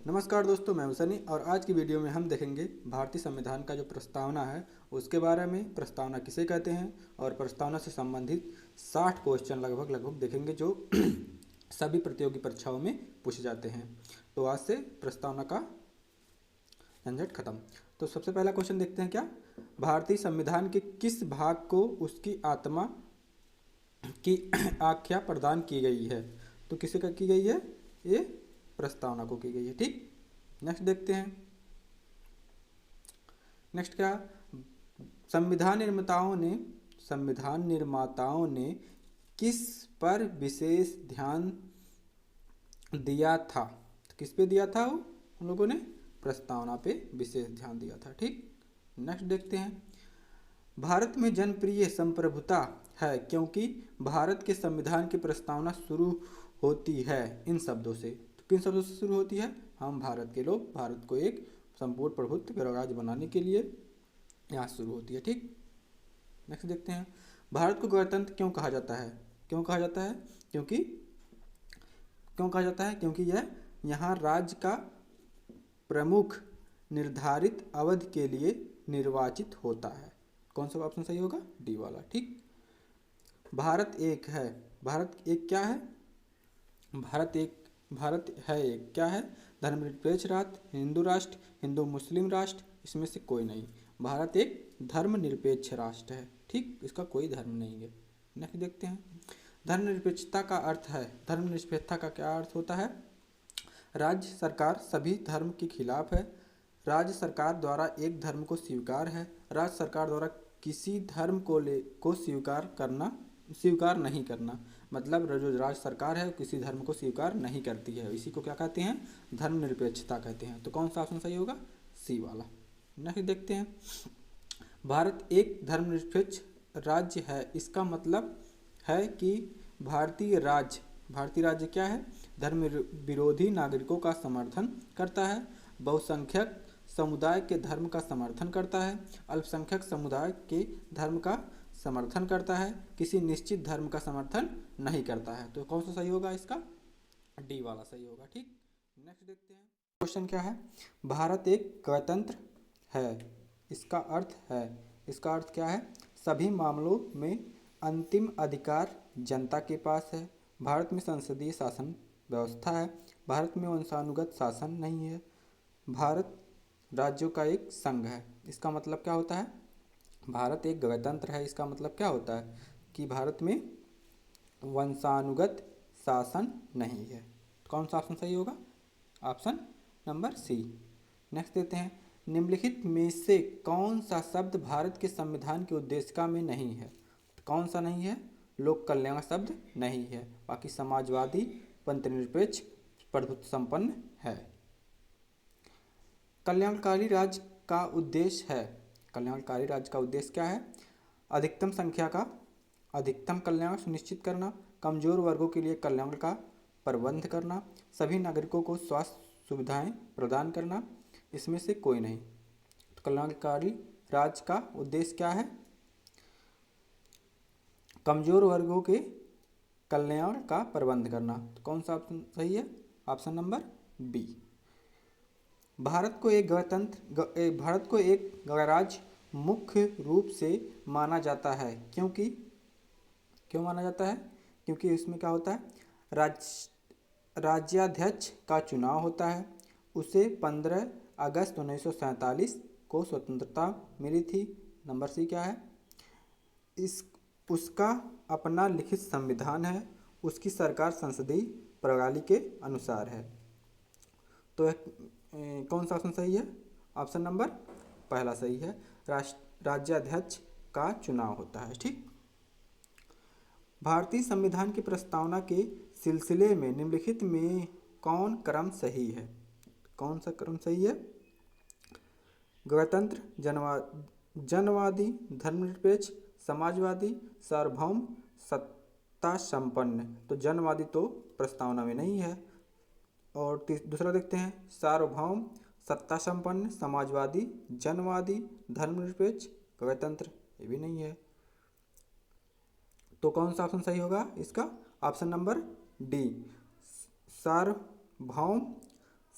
नमस्कार दोस्तों, मैं हूं सनी और आज की वीडियो में हम देखेंगे भारतीय संविधान का जो प्रस्तावना है उसके बारे में। प्रस्तावना किसे कहते हैं और प्रस्तावना से संबंधित 60 क्वेश्चन लगभग देखेंगे जो सभी प्रतियोगी परीक्षाओं में पूछे जाते हैं। तो आज से प्रस्तावना का झंझट खत्म। तो सबसे पहला क्वेश्चन देखते हैं क्या, भारतीय संविधान के किस भाग को उसकी आत्मा की आख्या प्रदान की गई है। तो किसे की गई है, ये प्रस्तावना को की गई है। ठीक, नेक्स्ट देखते हैं। नेक्स्ट क्या, संविधान निर्माताओं ने किस पर विशेष ध्यान दिया था। तो किस पे दिया था वो, उन लोगों ने प्रस्तावना पे विशेष ध्यान दिया था। ठीक, नेक्स्ट देखते हैं। भारत में जनप्रिय संप्रभुता है क्योंकि भारत के संविधान की प्रस्तावना शुरू होती है इन शब्दों से। तो किन शब्दों से शुरू होती है, हम भारत के लोग भारत को एक संपूर्ण प्रभुत्व गणराज्य बनाने के लिए यहाँ शुरू होती है। ठीक, नेक्स्ट देखते हैं। भारत को गणतंत्र क्यों कहा जाता है। क्यों कहा जाता है, क्योंकि यह यहाँ राज्य का प्रमुख निर्धारित अवधि के लिए निर्वाचित होता है। कौन सा ऑप्शन सही होगा, डी वाला। ठीक, भारत एक है। भारत एक क्या है, भारत है एक क्या है, धर्मनिरपेक्ष राष्ट्र, हिंदू राष्ट्र, हिंदू मुस्लिम राष्ट्र, इसमें से कोई नहीं। भारत एक धर्मनिरपेक्ष राष्ट्र है। ठीक, इसका कोई धर्म नहीं है। नेक्स्ट देखते हैं। धर्मनिरपेक्षता का अर्थ है, धर्मनिरपेक्षता का क्या अर्थ होता है, राज्य सरकार सभी धर्म के खिलाफ है। राज्य सरकार द्वारा एक धर्म को स्वीकार है। राज्य सरकार द्वारा किसी धर्म को स्वीकार नहीं करना। मतलब जो राज्य सरकार है किसी धर्म को स्वीकार नहीं करती है, इसी को क्या कहते हैं, धर्मनिरपेक्षता कहते हैं। तो कौन सा ऑप्शन सही होगा, सी वाला। नेक्स्ट देखते हैं। भारत एक धर्मनिरपेक्ष राज्य है, इसका मतलब है कि भारतीय राज्य क्या है, धर्म विरोधी नागरिकों का समर्थन करता है, बहुसंख्यक समुदाय के धर्म का समर्थन करता है, अल्पसंख्यक समुदाय के धर्म का समर्थन करता है, किसी निश्चित धर्म का समर्थन नहीं करता है। तो कौन सा सही होगा, इसका डी वाला सही होगा। ठीक, नेक्स्ट देखते हैं। क्वेश्चन क्या है, भारत एक गणतंत्र है, इसका अर्थ क्या है, सभी मामलों में अंतिम अधिकार जनता के पास है। भारत में संसदीय शासन व्यवस्था है। भारत में वंशानुगत शासन नहीं है। भारत राज्यों का एक संघ है। इसका मतलब क्या होता है, भारत एक गणतंत्र है, इसका मतलब क्या होता है कि भारत में वंशानुगत शासन नहीं है। कौन सा ऑप्शन सही होगा, ऑप्शन नंबर सी। नेक्स्ट देते हैं। निम्नलिखित में से कौन सा शब्द भारत के संविधान की उद्देशिका में नहीं है। कौन सा नहीं है, लोक कल्याण शब्द नहीं है, बाकी समाजवादी, पंथनिरपेक्ष, प्रभुत्व संपन्न है। कल्याणकारी राज्य का उद्देश्य क्या है, अधिकतम कल्याण सुनिश्चित करना, कमजोर वर्गों के लिए कल्याण का प्रबंध करना, सभी नागरिकों को स्वास्थ्य सुविधाएं प्रदान करना, इसमें से कोई नहीं। तो कल्याणकारी राज्य का उद्देश्य क्या है, कमजोर वर्गों के कल्याण का प्रबंध करना। तो कौन सा ऑप्शन सही है, ऑप्शन नंबर बी। भारत को एक गणराज्य मुख्य रूप से माना जाता है क्यों माना जाता है, क्योंकि इसमें क्या होता है, राज्याध्यक्ष का चुनाव होता है। उसे 15 अगस्त 1947 को स्वतंत्रता मिली थी। नंबर सी क्या है, उसका अपना लिखित संविधान है। उसकी सरकार संसदीय प्रणाली के अनुसार है। तो कौन सा ऑप्शन सही है, ऑप्शन नंबर पहला सही है, राज्याध्यक्ष का चुनाव होता है। ठीक, भारतीय संविधान की प्रस्तावना के सिलसिले में निम्नलिखित में कौन क्रम सही है। कौन सा क्रम सही है, गणतंत्र, जनवादी, धर्मनिरपेक्ष, समाजवादी, सार्वभौम, सत्ता संपन्न। तो जनवादी तो प्रस्तावना में नहीं है। और दूसरा देखते हैं, सार्वभौम, सत्ता संपन्न, समाजवादी, जनवादी, धर्मनिरपेक्ष, गणतंत्र, ये भी नहीं है। तो कौन सा ऑप्शन सही होगा इसका, ऑप्शन नंबर डी, सार्वभौम,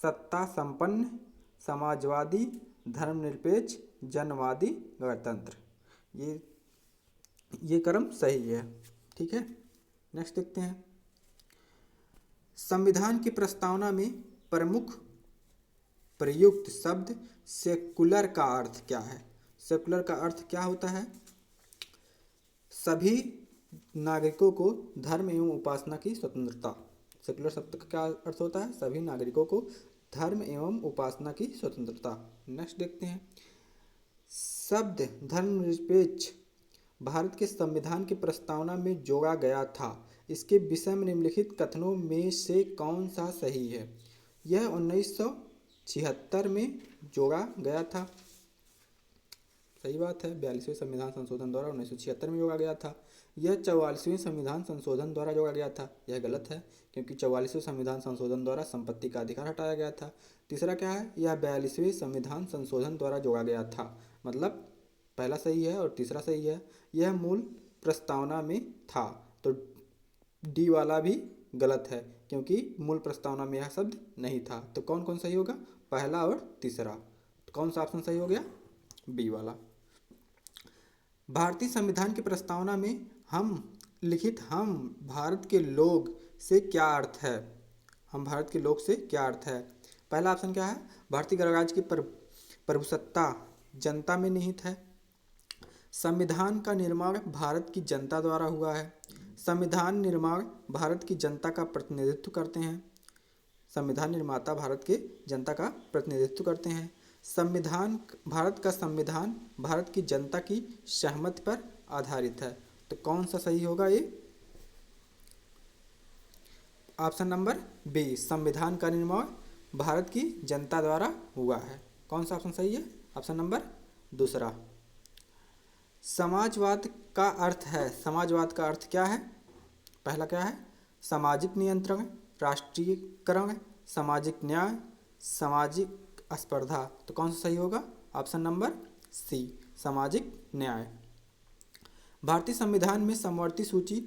सत्ता संपन्न, समाजवादी, धर्मनिरपेक्ष, जनवादी, गणतंत्र। ये क्रम सही है। ठीक है, नेक्स्ट देखते हैं। संविधान की प्रस्तावना में प्रमुख प्रयुक्त शब्द सेकुलर का अर्थ क्या है? सेकुलर का अर्थ क्या होता है? सभी नागरिकों को धर्म एवं उपासना की स्वतंत्रता। सेकुलर शब्द का क्या अर्थ होता है? सभी नागरिकों को धर्म एवं उपासना की स्वतंत्रता। नेक्स्ट देखते हैं। शब्द धर्मनिरपेक्ष भारत के संविधान की प्रस्तावना में जोड़ा गया था। इसके विषय में निम्नलिखित कथनों में से कौन सा सही है? यह 1976 में जोड़ा गया था। सही बात है, 42वें संविधान संशोधन द्वारा 1976 में जोड़ा गया था। यह 44वें संविधान संशोधन द्वारा जोड़ा गया था। यह गलत है, क्योंकि 44वें संविधान संशोधन द्वारा संपत्ति का अधिकार हटाया गया था। तीसरा क्या है? यह 42वें संविधान संशोधन द्वारा जोड़ा गया था। मतलब पहला सही है और तीसरा सही है। यह मूल प्रस्तावना में था, तो डी वाला भी गलत है, क्योंकि मूल प्रस्तावना में यह शब्द नहीं था। तो कौन कौन सही होगा? पहला और तीसरा। तो कौन सा ऑप्शन सही हो गया? बी वाला। भारतीय संविधान की प्रस्तावना में हम भारत के लोग से क्या अर्थ है? हम भारत के लोग से क्या अर्थ है? पहला ऑप्शन क्या है? भारतीय गणराज्य की प्रभुसत्ता जनता में निहित है। संविधान का निर्माण भारत की जनता द्वारा हुआ है। संविधान निर्माण भारत की जनता का प्रतिनिधित्व करते हैं। संविधान निर्माता भारत के जनता का प्रतिनिधित्व करते हैं। भारत का संविधान भारत की जनता की सहमति पर आधारित है। तो कौन सा सही होगा? ये ऑप्शन नंबर बी, संविधान का निर्माण भारत की जनता द्वारा हुआ है। कौन सा ऑप्शन सही है? ऑप्शन नंबर दूसरा। समाजवाद का अर्थ है। समाजवाद का अर्थ क्या है? पहला क्या है? सामाजिक नियंत्रण, राष्ट्रीयकरण, सामाजिक न्याय, सामाजिक स्पर्धा। तो कौन सा सही होगा? ऑप्शन नंबर सी, सामाजिक न्याय। भारतीय संविधान में समवर्ती सूची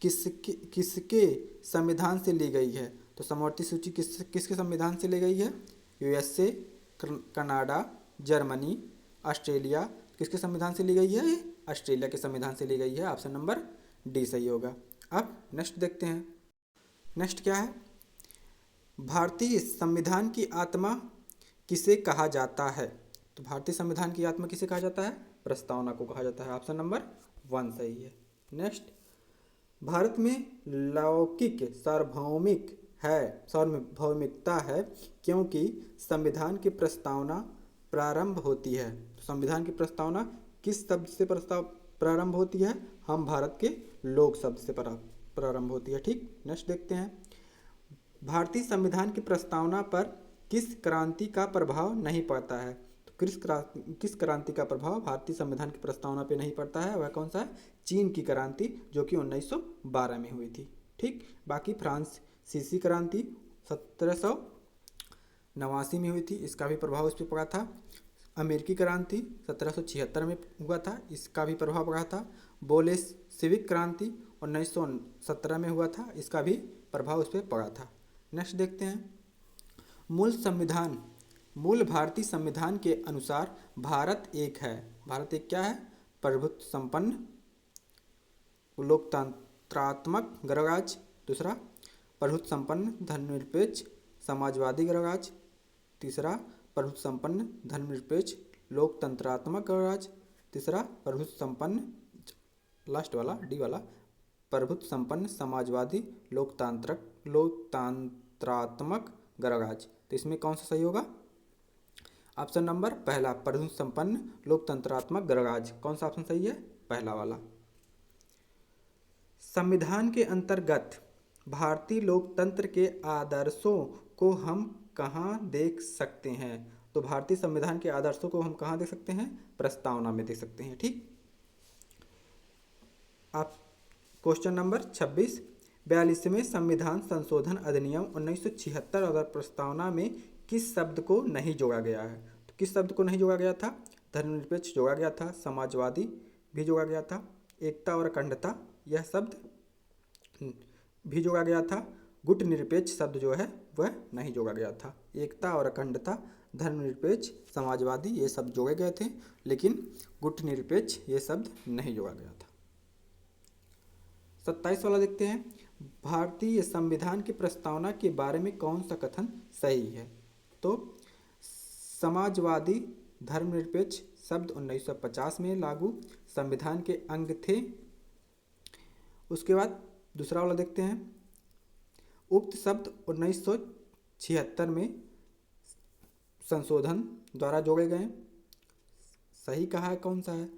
किसके संविधान से ली गई है? तो समवर्ती सूची किसके संविधान से ली गई है? USA, Canada, Germany, Australia. किसके संविधान से ली गई है? ये ऑस्ट्रेलिया के संविधान से ली गई है। ऑप्शन नंबर डी सही होगा। अब नेक्स्ट देखते हैं। नेक्स्ट क्या है? भारतीय संविधान की आत्मा किसे कहा जाता है? तो भारतीय संविधान की आत्मा किसे कहा जाता है? प्रस्तावना को कहा जाता है। ऑप्शन नंबर 1 सही है। नेक्स्ट, भारत में लौकिक सार्वभौमिकता है क्योंकि संविधान की प्रस्तावना प्रारंभ होती है। तो संविधान की प्रस्तावना किस शब्द से प्रारंभ होती है? हम भारत के लोग शब्द से प्रारंभ होती है। ठीक, नेक्स्ट देखते हैं। भारतीय संविधान की प्रस्तावना पर किस क्रांति का प्रभाव नहीं पड़ता है? तो किस क्रांति का प्रभाव भारतीय संविधान की प्रस्तावना पे नहीं पड़ता है? वह कौन सा है? चीन की क्रांति, जो कि 1912 में हुई थी। ठीक, बाकी फ्रांसीसी क्रांति 1789 में हुई थी, इसका भी प्रभाव इस पर पड़ा था। अमेरिकी क्रांति 1776 में हुआ था, इसका भी प्रभाव पड़ा था। बोल्शेविक क्रांति 1917 में हुआ था, इसका भी प्रभाव उस पर पड़ा था। नेक्स्ट देखते हैं। मूल भारतीय संविधान के अनुसार भारत एक है। भारत एक क्या है? प्रभुत्व संपन्न लोकतंत्रात्मक गणराज्य। दूसरा, प्रभुत्व संपन्न धर्मनिरपेक्ष समाजवादी गणराज्य। तीसरा, प्रभुत्व संपन्न धर्मनिरपेक्ष लोकतंत्रात्मक गणराज्य। तीसरा, प्रभुत्व संपन्न, लास्ट वाला डी वाला, प्रभुत्व संपन्न समाजवादी लोकतंत्रात्मक गणराज्य। तो इसमें कौन सा सही होगा? ऑप्शन नंबर पहला, प्रभुत्व संपन्न लोकतंत्रात्मक गणराज्य। कौन सा ऑप्शन सही है? पहला वाला। संविधान के अंतर्गत भारतीय लोकतंत्र के आदर्शों को हम कहाँ देख सकते हैं? तो भारतीय संविधान के आदर्शों को हम कहाँ देख सकते हैं? प्रस्तावना में देख सकते हैं। ठीक, आप क्वेश्चन नंबर 26, 42वें संविधान संशोधन अधिनियम 1976 और प्रस्तावना में किस शब्द को नहीं जोड़ा गया है? तो किस शब्द को नहीं जोड़ा गया था? धर्मनिरपेक्ष जोड़ा गया था, समाजवादी भी जोड़ा गया था, एकता और अखंडता यह शब्द भी जोड़ा गया था, गुट निरपेक्ष शब्द जो है वह नहीं जोड़ा गया था। एकता और अखंडता, धर्मनिरपेक्ष, समाजवादी ये शब्द जोड़े गए थे, लेकिन गुटनिरपेक्ष ये शब्द नहीं जोड़ा गया था। 27 वाला देखते हैं, भारतीय संविधान की प्रस्तावना के बारे में कौन सा कथन सही है? तो समाजवादी, धर्मनिरपेक्ष शब्द 1950 में लागू संविधान के अंग थे। उसके बाद दूसरा वाला देखते हैं, उक्त शब्द 1976 में संशोधन द्वारा जोड़े गए, सही कहा है कौन सा है?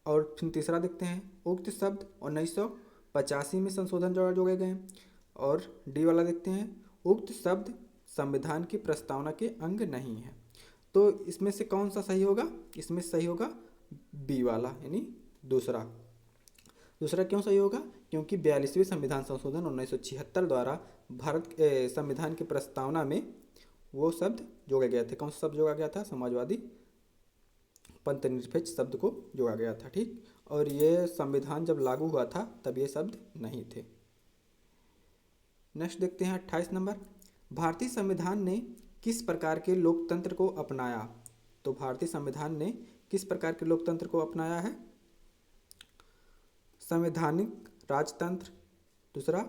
और फिर तीसरा देखते हैं, उक्त शब्द 1985 में संशोधन द्वारा जोड़े गए। और डी वाला देखते हैं, उक्त शब्द संविधान की प्रस्तावना के अंग नहीं है। तो इसमें से कौन सा सही होगा? इसमें सही होगा बी वाला, यानी दूसरा। दूसरा क्यों सही होगा? क्योंकि 42वें संविधान संशोधन 1976 द्वारा भारत संविधान की प्रस्तावना में वो शब्द जोड़े गए थे। कौन सा शब्द जोड़ा गया था? समाजवादी, पंथनिरपेक्ष शब्द को जोड़ा गया था। ठीक, और ये संविधान जब लागू हुआ था तब ये शब्द नहीं थे। नेक्स्ट देखते हैं 28 नंबर, भारतीय संविधान ने किस प्रकार के लोकतंत्र को अपनाया? तो भारतीय संविधान ने किस प्रकार के लोकतंत्र को अपनाया है? संवैधानिक राजतंत्र, दूसरा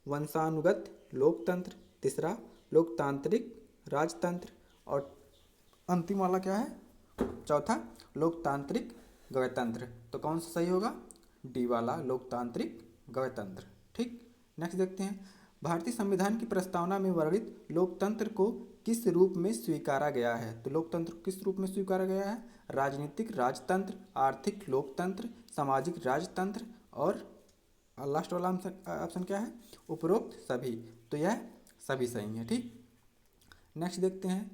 वंशानुगत लोकतंत्र, तीसरा लोकतांत्रिक राजतंत्र, और अंतिम वाला क्या है? चौथा लोकतांत्रिक गणतंत्र। तो कौन सा सही होगा? डी वाला, लोकतांत्रिक गणतंत्र। ठीक, नेक्स्ट देखते हैं, भारतीय संविधान की प्रस्तावना में वर्णित लोकतंत्र को किस रूप में स्वीकारा गया है? तो लोकतंत्र किस रूप में स्वीकारा गया है? राजनीतिक राजतंत्र, आर्थिक लोकतंत्र, सामाजिक राजतंत्र, और लास्ट वाला ऑप्शन क्या है? उपरोक्त सभी। तो यह सभी सही है। ठीक, नेक्स्ट देखते हैं,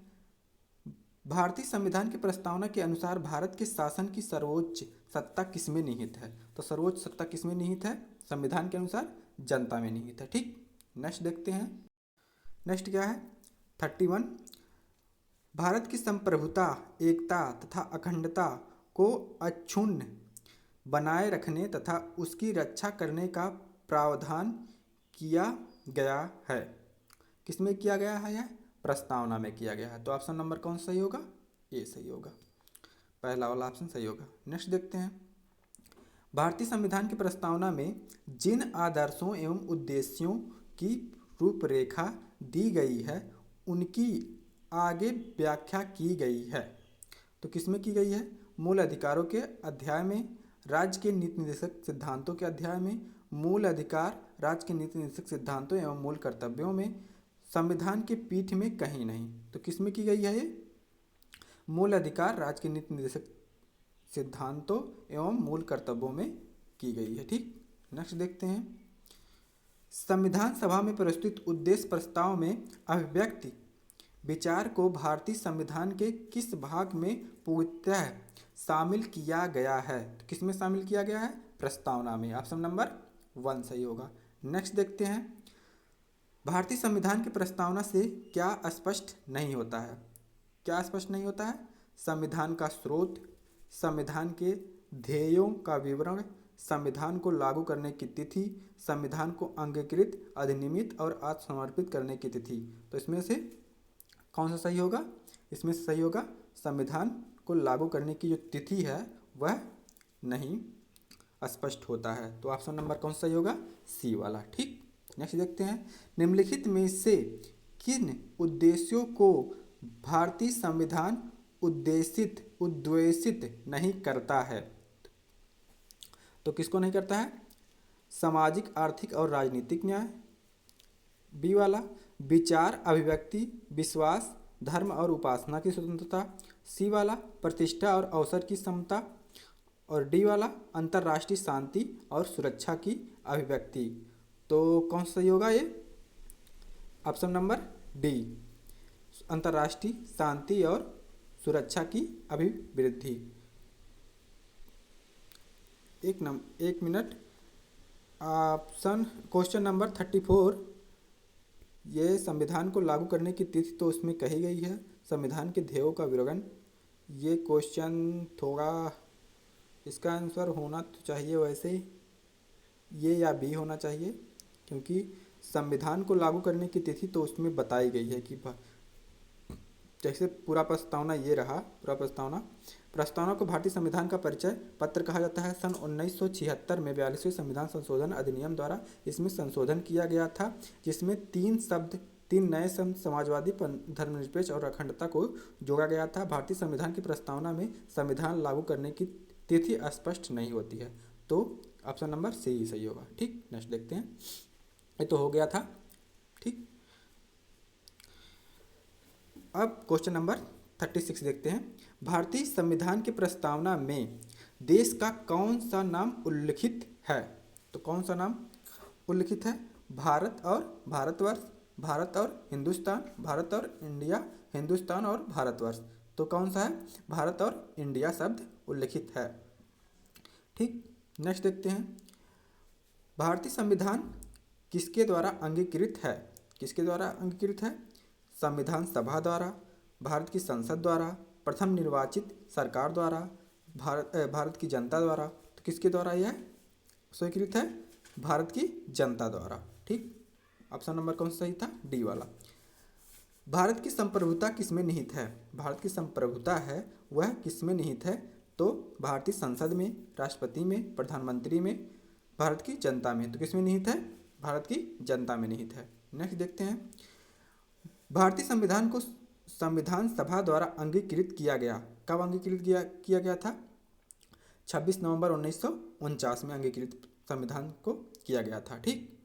भारतीय संविधान की प्रस्तावना के अनुसार भारत के शासन की सर्वोच्च सत्ता किसमें निहित है? तो सर्वोच्च सत्ता किसमें निहित है? संविधान के अनुसार जनता में निहित है। ठीक, नेक्स्ट देखते हैं, नेक्स्ट क्या है? 31, भारत की संप्रभुता, एकता तथा अखंडता को अक्षुण्ण बनाए रखने तथा उसकी रक्षा करने का प्रावधान किया गया है। किसमें किया गया है? यह प्रस्तावना में किया गया है। तो ऑप्शन नंबर कौन सही होगा? ये सही होगा, पहला वाला ऑप्शन सही होगा। नेक्स्ट देखते हैं, भारतीय संविधान की प्रस्तावना में जिन आदर्शों एवं उद्देश्यों की रूपरेखा दी गई है उनकी आगे व्याख्या की गई है। तो किसमें की गई है? मूल अधिकारों के अध्याय में, राज्य के नीति निर्देशक सिद्धांतों के अध्याय में, मूल अधिकार, राज्य के नीति निर्देशक सिद्धांतों एवं मूल कर्तव्यों में, संविधान के पीठ में कहीं नहीं। तो किसमें की गई है ये? मूल अधिकार, राज्य के नीति निर्देशक सिद्धांतों एवं मूल कर्तव्यों में की गई है। ठीक, नेक्स्ट देखते हैं, संविधान सभा में प्रस्तुत उद्देश्य प्रस्ताव में अभिव्यक्ति विचार को भारतीय संविधान के किस भाग में पूर्णतः शामिल किया गया है? तो किसमें शामिल किया गया है? प्रस्तावना में। ऑप्शन नंबर 1 सही होगा। नेक्स्ट देखते हैं, भारतीय संविधान की प्रस्तावना से क्या स्पष्ट नहीं होता है? क्या स्पष्ट नहीं होता है? संविधान का स्रोत, संविधान के ध्येयों का विवरण, संविधान को लागू करने की तिथि, संविधान को अंगीकृत, अधिनियमित और आत्मसमर्पित करने की तिथि। तो इसमें से कौन सा सही होगा? इसमें से सही होगा संविधान को लागू करने की जो तिथि है वह नहीं स्पष्ट होता है। तो ऑप्शन नंबर कौन सा सही होगा? सी वाला। ठीक, नेक्स्ट देखते हैं, निम्नलिखित में से किन उद्देश्यों को भारतीय संविधान उद्देशित नहीं करता है? तो किसको नहीं करता है? सामाजिक, आर्थिक और राजनीतिक न्याय। बी वाला, विचार, अभिव्यक्ति, विश्वास, धर्म और उपासना की स्वतंत्रता। सी वाला, प्रतिष्ठा और अवसर की समता। और डी वाला, अंतर्राष्ट्रीय शांति और सुरक्षा की अभिव्यक्ति। तो कौन सा सही होगा ये? ऑप्शन नंबर डी, अंतर्राष्ट्रीय शांति और सुरक्षा की अभिवृद्धि। एक मिनट, ऑप्शन क्वेश्चन नंबर 34, ये संविधान को लागू करने की तिथि तो उसमें कही गई है, संविधान के ध्येयों का विवरण। ये क्वेश्चन थोड़ा, इसका आंसर होना तो चाहिए वैसे ये या बी होना चाहिए, क्योंकि संविधान को लागू करने की तिथि तो उसमें बताई गई है कि जैसे पूरा प्रस्तावना ये रहा। पूरा प्रस्तावना को भारतीय संविधान का परिचय पत्र कहा जाता है। सन 1976 में 42वें संविधान संशोधन अधिनियम द्वारा इसमें संशोधन किया गया था, जिसमें 3 नए शब्द समाजवादी, धर्मनिरपेक्ष और अखंडता को जोड़ा गया था। भारतीय संविधान की प्रस्तावना में संविधान लागू करने की तिथि स्पष्ट नहीं होती है, तो ऑप्शन नंबर सी ही सही होगा। ठीक, नेक्स्ट देखते हैं। ये तो हो गया था। ठीक, अब क्वेश्चन नंबर 36 देखते हैं। भारतीय संविधान की प्रस्तावना में देश का कौन सा नाम उल्लिखित है? तो कौन सा नाम उल्लिखित है? भारत और भारतवर्ष, भारत और हिंदुस्तान, भारत और इंडिया, हिंदुस्तान और भारतवर्ष। तो कौन सा है? भारत और इंडिया शब्द उल्लिखित है। ठीक, नेक्स्ट देखते हैं। भारतीय संविधान किसके द्वारा अंगीकृत है? किसके द्वारा अंगीकृत है? संविधान सभा द्वारा, भारत की संसद द्वारा, प्रथम निर्वाचित सरकार द्वारा, भारत की जनता द्वारा। तो किसके द्वारा यह स्वीकृत है? भारत की जनता द्वारा। ठीक, ऑप्शन नंबर कौन सा सही था? डी वाला। भारत की संप्रभुता किसमें निहित है? भारत की संप्रभुता है वह किसमें निहित है? तो भारतीय संसद में, राष्ट्रपति में, प्रधानमंत्री में, भारत की जनता में। तो किसमें निहित है? भारत की जनता में निहित है। नेक्स्ट देखते हैं। भारतीय संविधान को संविधान सभा द्वारा अंगीकृत किया गया। कब अंगीकृत किया गया था? 26 नवंबर 1949 में अंगीकृत संविधान को किया गया था। ठीक,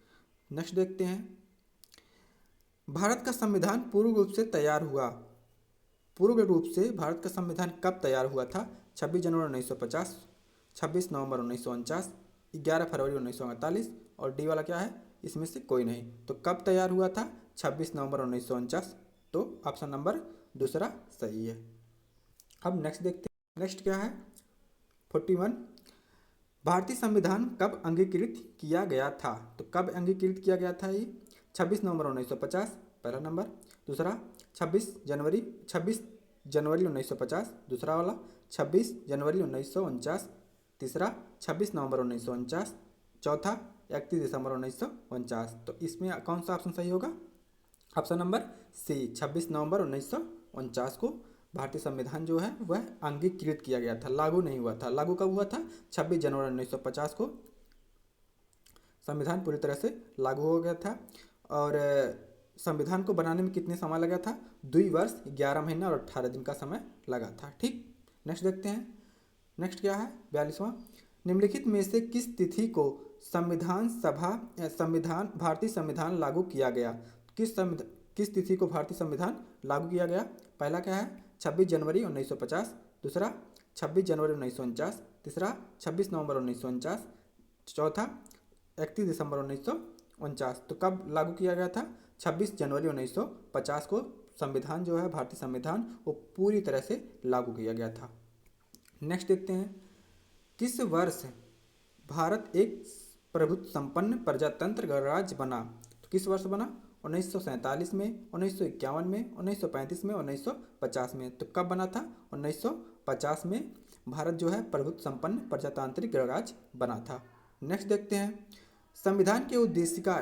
नेक्स्ट देखते हैं। भारत का संविधान पूर्ण रूप से तैयार हुआ। पूर्ण रूप से भारत का संविधान कब तैयार हुआ था? 26 जनवरी 1950, 26 नवंबर 1949, 11 फरवरी 1948 और डी वाला क्या है? इसमें से कोई नहीं। तो कब तैयार हुआ था? 26 नवंबर 1949। तो ऑप्शन नंबर दूसरा सही है। अब नेक्स्ट देखते हैं। नेक्स्ट क्या है? 41। भारतीय संविधान कब अंगीकृत किया गया था? तो कब अंगीकृत किया गया था ये? 26 नवंबर 1950 पहला नंबर। दूसरा 26 जनवरी 1950 दूसरा वाला। 26 जनवरी 1949 तीसरा। 26 नवंबर 1949 चौथा। 31 दिसंबर 1949। तो इसमें कौन सा ऑप्शन सही होगा? ऑप्शन नंबर सी, 26 नवंबर 1949 को भारतीय संविधान जो है वह अंगीकृत किया गया था, लागू नहीं हुआ था। लागू कब हुआ था? 26 जनवरी 1950 को संविधान पूरी तरह से लागू हो गया था। और संविधान को बनाने में कितने समय लगा था? 2 वर्ष 11 महीना और 18 दिन का समय लगा था। ठीक, नेक्स्ट देखते हैं। नेक्स्ट क्या है? 42वां। निम्नलिखित में से किस तिथि को भारतीय संविधान लागू किया गया? किस तिथि को भारतीय संविधान लागू किया गया? पहला क्या है? 26 जनवरी 1950 दूसरा 26 जनवरी 1949 तीसरा 26 नवंबर 1949 चौथा 31 दिसंबर 1949। तो कब लागू किया गया था? 26 जनवरी 1950 को संविधान जो है, भारतीय संविधान, वो पूरी तरह से लागू किया गया था। नेक्स्ट देखते हैं। किस वर्ष भारत एक प्रभुत्व संपन्न प्रजातंत्र गणराज्य बना? तो किस वर्ष बना? 1947 में, 1951 में, 1935 में, 1950 में। तो कब बना था? 1950 में भारत जो है प्रभुत्व संपन्न प्रजातांत्रिक गणराज्य बना था। नेक्स्ट देखते हैं। संविधान के उद्देशिका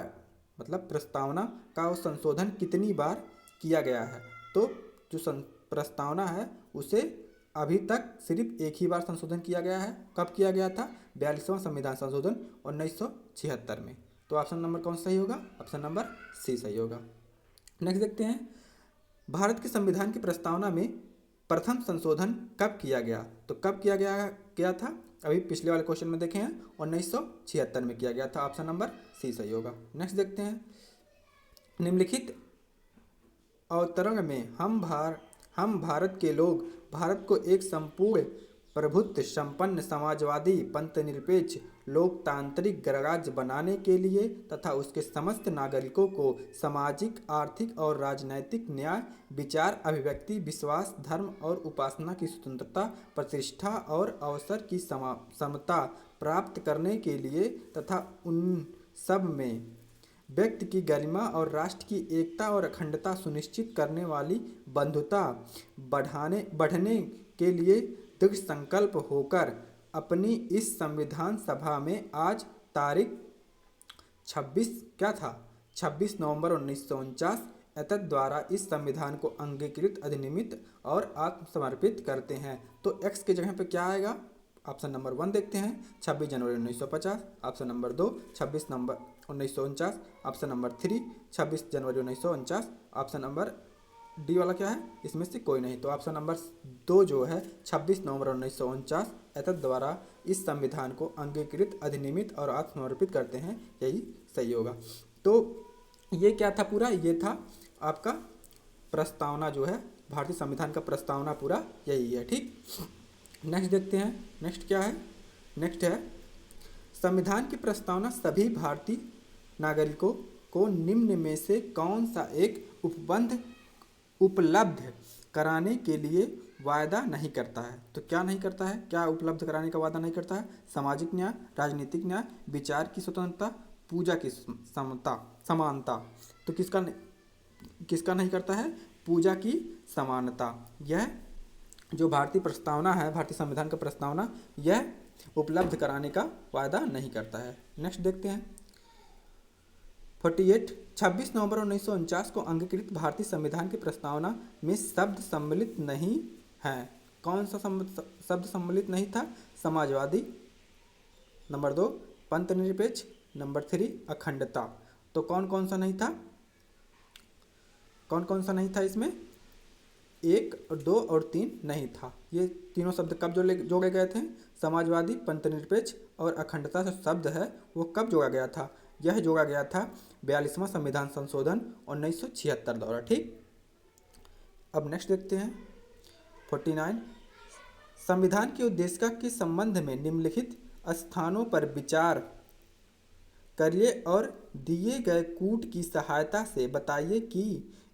मतलब प्रस्तावना का संशोधन कितनी बार किया गया है? तो जो प्रस्तावना है उसे अभी तक सिर्फ एक ही बार संशोधन किया गया है। कब किया गया था? 42वां संविधान संशोधन 1976 में। तो ऑप्शन नंबर कौन सही होगा? ऑप्शन नंबर सी सही होगा। नेक्स्ट देखते हैं। भारत के संविधान की प्रस्तावना में प्रथम संशोधन कब किया गया? तो कब किया गया था? अभी पिछले वाले क्वेश्चन में देखे हैं, 1976 में किया गया था। ऑप्शन नंबर सी सही होगा। नेक्स्ट देखते हैं। निम्नलिखित अवतरण में हम भारत के लोग भारत को एक संपूर्ण प्रभुत्व संपन्न समाजवादी पंथनिरपेक्ष लोकतांत्रिक गणराज्य बनाने के लिए तथा उसके समस्त नागरिकों को सामाजिक, आर्थिक और राजनैतिक न्याय, विचार, अभिव्यक्ति, विश्वास, धर्म और उपासना की स्वतंत्रता, प्रतिष्ठा और अवसर की समता प्राप्त करने के लिए तथा उन सब में व्यक्ति की गरिमा और राष्ट्र की एकता और अखंडता सुनिश्चित करने वाली बंधुता बढ़ने के लिए दृढ़ संकल्प होकर अपनी इस संविधान सभा में आज तारीख 26 नवंबर 1949 एतद द्वारा इस संविधान को अंगीकृत, अधिनियमित और आत्मसमर्पित करते हैं। तो एक्स के जगह पे क्या आएगा? ऑप्शन नंबर 1 देखते हैं, 26 जनवरी 1950। ऑप्शन नंबर 2, 26 नवंबर 1949। ऑप्शन नंबर 3, 26 जनवरी 1949। ऑप्शन नंबर डी वाला क्या है? इसमें से कोई नहीं। तो ऑप्शन नंबर 2 जो है 26 नवंबर 1949 एतद द्वारा इस संविधान को अंगीकृत, अधिनियमित और आत्मसमर्पित करते हैं, यही सही होगा। तो ये क्या था पूरा? ये था आपका प्रस्तावना जो है, भारतीय संविधान का प्रस्तावना पूरा यही है। ठीक, नेक्स्ट देखते हैं। नेक्स्ट क्या है? नेक्स्ट है संविधान की प्रस्तावना सभी भारतीय नागरिकों को निम्न में से कौन सा एक उपबंध उपलब्ध कराने के लिए वायदा नहीं करता है? तो क्या नहीं करता है? क्या उपलब्ध कराने का वादा नहीं करता है? सामाजिक न्याय, राजनीतिक न्याय, विचार की स्वतंत्रता, पूजा की समानता। तो किसका नहीं करता है? पूजा की समानता। यह जो भारतीय प्रस्तावना है, भारतीय संविधान का प्रस्तावना, यह उपलब्ध कराने का वायदा नहीं करता है। नेक्स्ट देखते हैं 48, 26 नवंबर 1949 को अंगीकृत भारतीय संविधान की प्रस्तावना में शब्द सम्मिलित नहीं है। कौन सा शब्द सम्मिलित नहीं था? समाजवादी, नंबर 2 पंथ निरपेक्ष, नंबर 3 अखंडता। तो कौन कौन सा नहीं था? कौन कौन सा नहीं था इसमें? 1 और 2 और 3 नहीं था। ये तीनों शब्द कब जोड़े गए थे? समाजवादी, पंथनिरपेक्ष और अखंडता जो शब्द है वो कब जोड़ा गया था? यह जोड़ा गया था 42वां संविधान संशोधन 1976 द्वारा। ठीक, अब नेक्स्ट देखते हैं 49, संविधान की उद्देशिका के संबंध में निम्नलिखित स्थानों पर विचार करिए और दिए गए कूट की सहायता से बताइए कि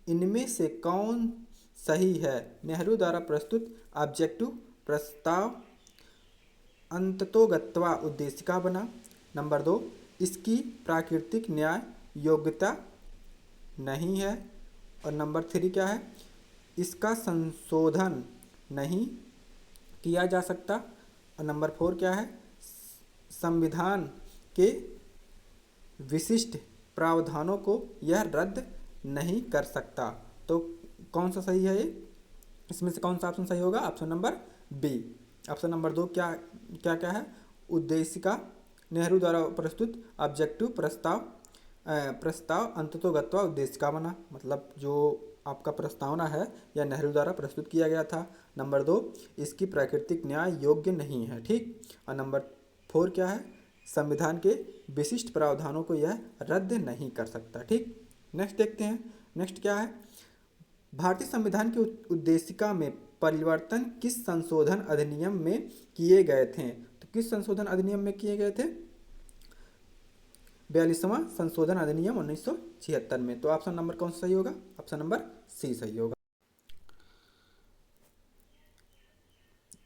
इनमें से कौन सही है। नेहरू द्वारा प्रस्तुत ऑब्जेक्टिव प्रस्ताव अंततोगत्वा उद्देशिका बना। नंबर 2, इसकी प्राकृतिक न्याय योग्यता नहीं है। और नंबर 3 क्या है? इसका संशोधन नहीं किया जा सकता। और नंबर 4 क्या है? संविधान के विशिष्ट प्रावधानों को यह रद्द नहीं कर सकता। तो कौन सा सही है ये? इसमें से कौन सा ऑप्शन सही होगा? Option number B. Option number 2 क्या क्या क्या है? उद्देशिका नेहरू द्वारा प्रस्तुत ऑब्जेक्टिव प्रस्ताव अंततोगत्वा उद्देशिका बना। मतलब जो आपका प्रस्तावना है यह नेहरू द्वारा प्रस्तुत किया गया था। नंबर 2, इसकी प्राकृतिक न्याय योग्य नहीं है। ठीक, और नंबर 4 क्या है? संविधान के विशिष्ट प्रावधानों को यह रद्द नहीं कर सकता। ठीक, नेक्स्ट देखते हैं। नेक्स्ट क्या है? भारतीय संविधान की उद्देशिका में परिवर्तन किस संशोधन अधिनियम में किए गए थे? तो किस संशोधन अधिनियम में किए गए थे? 42वां संशोधन अधिनियम 1976 में। तो ऑप्शन नंबर कौन सा सही होगा? ऑप्शन नंबर सी सही होगा।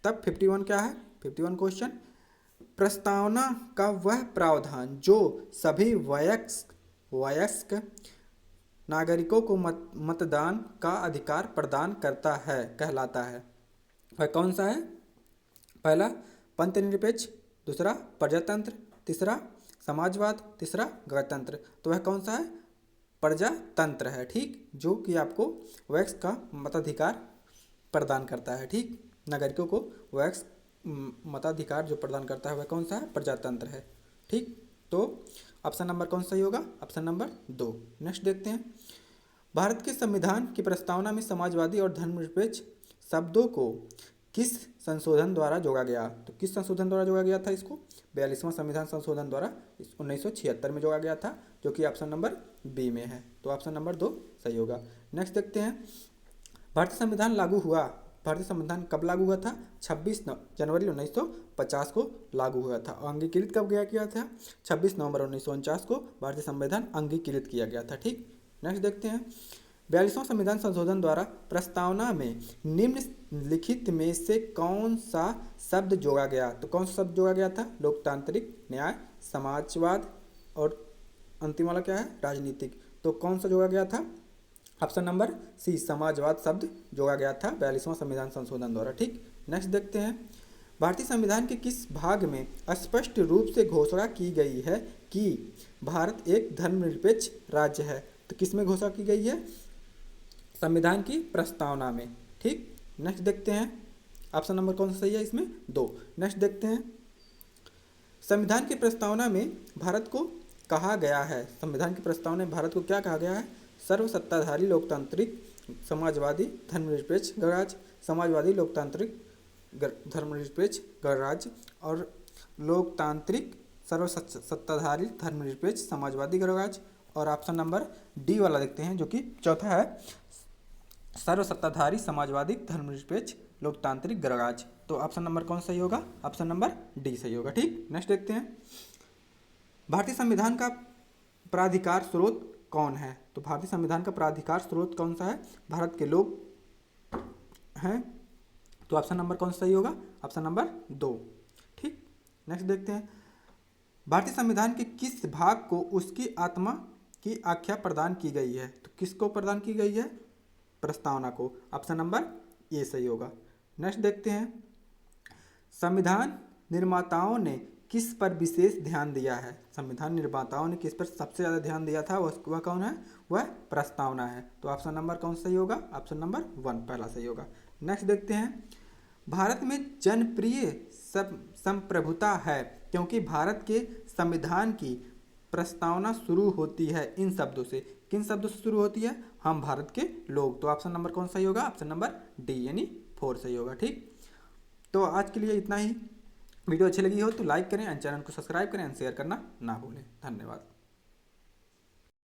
तब 51 क्या है? 51 क्वेश्चन, प्रस्तावना का वह प्रावधान जो सभी वयस्क नागरिकों को मतदान का अधिकार प्रदान करता है कहलाता है। वह कौन सा है? पहला पंथनिरपेक्ष, दूसरा प्रजातंत्र, तीसरा समाजवाद, तीसरा गणतंत्र। तो वह कौन सा है? प्रजातंत्र है। ठीक, जो कि आपको वयस्क का मताधिकार प्रदान करता है। ठीक, नागरिकों को वयस्क मताधिकार जो प्रदान करता है वह कौन सा है? प्रजातंत्र है। ठीक, तो ऑप्शन नंबर कौन सही होगा? Option number 2। नेक्स्ट देखते हैं, भारत के संविधान की प्रस्तावना में समाजवादी और धर्मनिरपेक्ष शब्दों को किस संशोधन द्वारा जोड़ा गया? तो किस संशोधन द्वारा जोड़ा गया था इसको? 42वां संविधान संशोधन द्वारा 1976 में जोड़ा गया था, जो कि ऑप्शन नंबर बी में है। तो ऑप्शन नंबर 2 सही होगा। नेक्स्ट देखते हैं, भारतीय संविधान कब लागू हुआ था? 26 जनवरी 1950 को लागू हुआ था। और अंगीकृत कब किया था? 26 नवंबर 1949 को भारतीय संविधान अंगीकृत किया गया था। ठीक, नेक्स्ट देखते हैं, 42वां संविधान संशोधन द्वारा प्रस्तावना में निम्नलिखित में से कौन सा शब्द जोड़ा गया? तो कौन सा शब्द जोड़ा गया था? लोकतांत्रिक, न्याय, समाजवाद और अंतिम वाला क्या है? राजनीतिक। तो कौन सा जोड़ा गया था? ऑप्शन नंबर सी, समाजवाद शब्द जोड़ा गया था 42वां संविधान संशोधन द्वारा। ठीक, नेक्स्ट देखते हैं, भारतीय संविधान के किस भाग में स्पष्ट रूप से घोषणा की गई है कि भारत एक धर्मनिरपेक्ष राज्य है? तो किस में घोषणा की गई है? संविधान की प्रस्तावना में। ठीक, नेक्स्ट देखते हैं ऑप्शन नंबर कौन सा सही है इसमें, 2। नेक्स्ट देखते हैं संविधान की प्रस्तावना में भारत को कहा गया है, संविधान की प्रस्तावना में भारत को क्या कहा गया है, सर्वसत्ताधारी लोकतांत्रिक समाजवादी धर्मनिरपेक्ष गणराज्य, समाजवादी लोकतांत्रिक धर्मनिरपेक्ष गणराज्य और लोकतांत्रिक सर्वसत्ताधारी धर्मनिरपेक्ष समाजवादी गणराज्य। और ऑप्शन नंबर डी वाला देखते हैं जो कि चौथा है, सर्वसत्ताधारी समाजवादी धर्मनिरपेक्ष लोकतांत्रिक गणराज्य। तो ऑप्शन नंबर कौन सही होगा, ऑप्शन नंबर डी सही होगा। ठीक, नेक्स्ट देखते हैं भारतीय संविधान का प्राधिकार स्रोत कौन है। तो भारतीय संविधान का प्राधिकार स्रोत कौन सा है, भारत के लोग हैं। तो ऑप्शन नंबर कौन सही होगा, ऑप्शन नंबर 2। ठीक, नेक्स्ट देखते हैं भारतीय संविधान के किस भाग को उसकी आत्मा की आख्या प्रदान की गई है। तो किसको प्रदान की गई है, प्रस्तावना को। ऑप्शन नंबर ए सही होगा। नेक्स्ट देखते हैं संविधान निर्माताओं ने किस पर विशेष ध्यान दिया है, संविधान निर्माताओं ने किस पर सबसे ज़्यादा ध्यान दिया था, वह कौन है, वह प्रस्तावना है। तो ऑप्शन नंबर कौन सही होगा, ऑप्शन नंबर 1 पहला सही होगा। नेक्स्ट देखते हैं भारत में जनप्रिय संप्रभुता है क्योंकि भारत के संविधान की प्रस्तावना शुरू होती है इन शब्दों से। किन शब्दों से शुरू होती है, हम भारत के लोग। तो ऑप्शन नंबर कौन सही होगा, ऑप्शन नंबर डी यानी 4 सही होगा। ठीक, तो आज के लिए इतना ही। वीडियो अच्छी लगी हो तो लाइक करें एंड चैनल को सब्सक्राइब करें एंड शेयर करना ना भूलें। धन्यवाद।